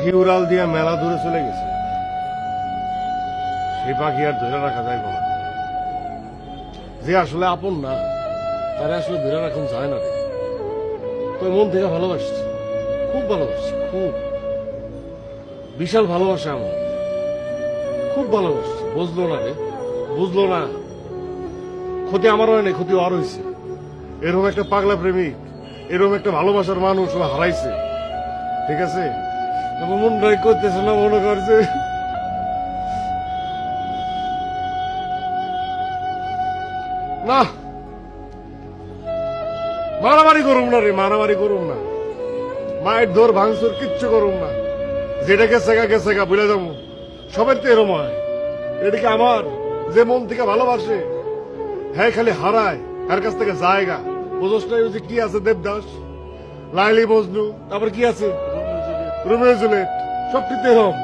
পাখি উড়াল দিয়া মেলা দূরে চলে গেছে, সেই পাখি আর ধরে রাখা যাইব না। যে আসলে আপন না, তারা আসলে ধরে রাখুন যায় না রে। তো মন থেকে ভালোবাসছি, খুব ভালোবাসছি, খুব বিশাল ভালোবাসা আমার, খুব ভালোবাসছি। বুঝলো না রে, বুঝলো না। ক্ষতি আমার হয় না, ক্ষতি আর হয়েছে। এরকম একটা পাগলা প্রেমিক, এরকম একটা ভালোবাসার মানুষ ও হারাইছে। ঠিক আছে, তবে মন রাই করতেছে না, মনে করছে না। মারামারি করুম না রে, মারামারি করুম না, মায়ের দৌড় ভাঙচুর কিচ্ছু করুম না। যেটা গেছে গা বুঝে যাবো। সবের তো এরম হয়। এটা কি আমার যে মন থেকে ভালোবাসে, হ্যাঁ খালি হারায়, এর কাছ থেকে জায়গা বুঝোস না। ওই যে কি আছে দেবদাস, লাইলি মজনু, তারপর কি আছে রোমিও জুলিয়েট, সবটি তো এরম।